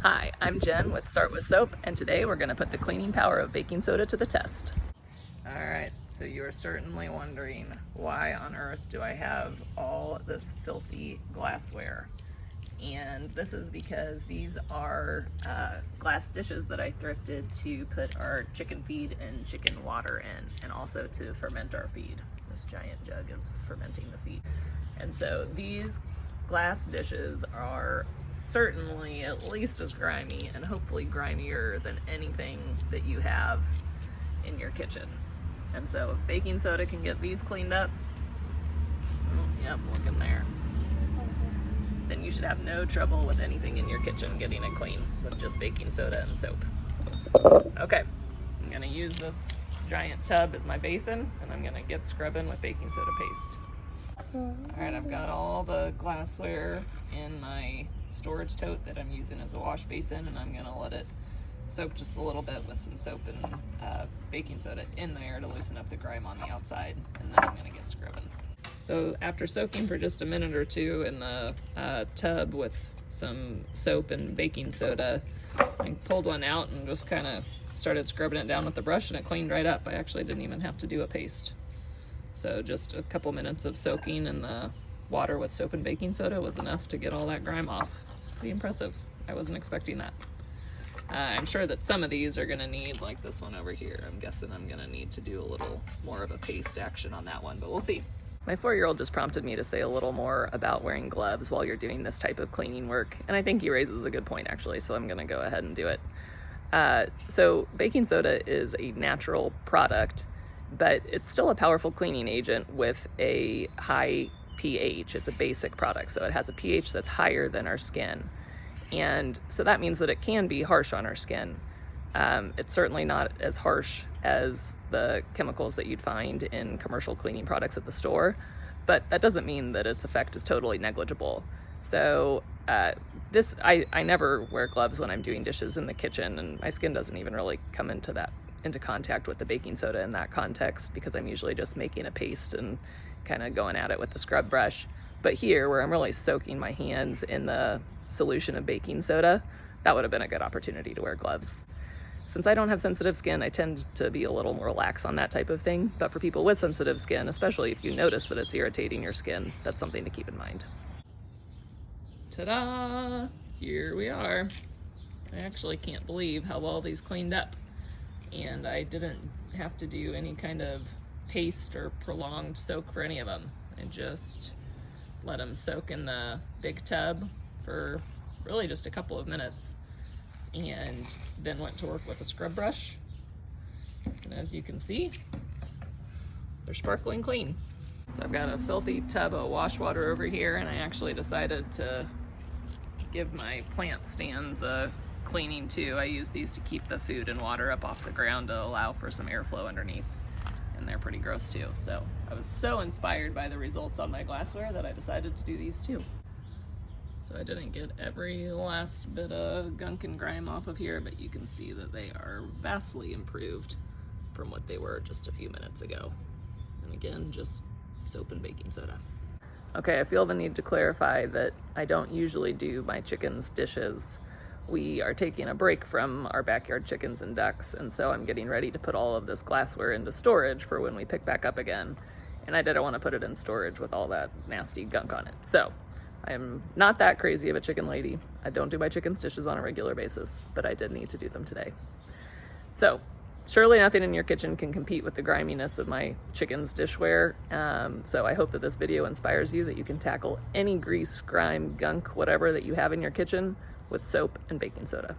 Hi, I'm Jen with Start With Soap, and today we're going to put the cleaning power of baking soda to the test. Alright, so you are certainly wondering, why on earth do I have all this filthy glassware? And this is because these are glass dishes that I thrifted to put our chicken feed and chicken water in, and also to ferment our feed. This giant jug is fermenting the feed. And so these glass dishes are certainly at least as grimy, and hopefully grimier than anything that you have in your kitchen. And so if baking soda can get these cleaned up, yep, look in there, then you should have no trouble with anything in your kitchen getting it clean with just baking soda and soap. Okay, I'm gonna use this giant tub as my basin, and I'm gonna get scrubbing with baking soda paste. Alright, I've got all the glassware in my storage tote that I'm using as a wash basin, and I'm gonna let it soak just a little bit with some soap and baking soda in there to loosen up the grime on the outside, and then I'm gonna get scrubbing. So after soaking for just a minute or two in the tub with some soap and baking soda, I pulled one out and just kind of started scrubbing it down with the brush, and it cleaned right up. I actually didn't even have to do a paste. So just a couple minutes of soaking in the water with soap and baking soda was enough to get all that grime off. Pretty impressive. I wasn't expecting that. I'm sure that some of these are gonna need, like this one over here, I'm guessing I'm gonna need to do a little more of a paste action on that one, but we'll see. My 4-year-old just prompted me to say a little more about wearing gloves while you're doing this type of cleaning work, and I think he raises a good point actually, so I'm gonna go ahead and do it. So baking soda is a natural product, but it's still a powerful cleaning agent with a high pH. It's a basic product, so it has a pH that's higher than our skin. And so that means that it can be harsh on our skin. It's certainly not as harsh as the chemicals that you'd find in commercial cleaning products at the store, but that doesn't mean that its effect is totally negligible. So I never wear gloves when I'm doing dishes in the kitchen, and my skin doesn't even really come into contact with the baking soda in that context, because I'm usually just making a paste and kind of going at it with the scrub brush. But here, where I'm really soaking my hands in the solution of baking soda, that would have been a good opportunity to wear gloves. Since I don't have sensitive skin, I tend to be a little more lax on that type of thing, but for people with sensitive skin, especially if you notice that it's irritating your skin, that's something to keep in mind. Ta-da! Here we are. I actually can't believe how well these cleaned up. And I didn't have to do any kind of paste or prolonged soak for any of them. I just let them soak in the big tub for really just a couple of minutes, and then went to work with a scrub brush. And as you can see, they're sparkling clean. So I've got a filthy tub of wash water over here, and I actually decided to give my plant stands a cleaning too. I use these to keep the food and water up off the ground to allow for some airflow underneath, and they're pretty gross too. So I was so inspired by the results on my glassware that I decided to do these too. So I didn't get every last bit of gunk and grime off of here, but you can see that they are vastly improved from what they were just a few minutes ago. And again, just soap and baking soda. Okay, I feel the need to clarify that I don't usually do my chickens' dishes. We are taking a break from our backyard chickens and ducks, and so I'm getting ready to put all of this glassware into storage for when we pick back up again. And I didn't want to put it in storage with all that nasty gunk on it. So I'm not that crazy of a chicken lady. I don't do my chicken's dishes on a regular basis, but I did need to do them today. So surely nothing in your kitchen can compete with the griminess of my chicken's dishware. So I hope that this video inspires you that you can tackle any grease, grime, gunk, whatever that you have in your kitchen with soap and baking soda.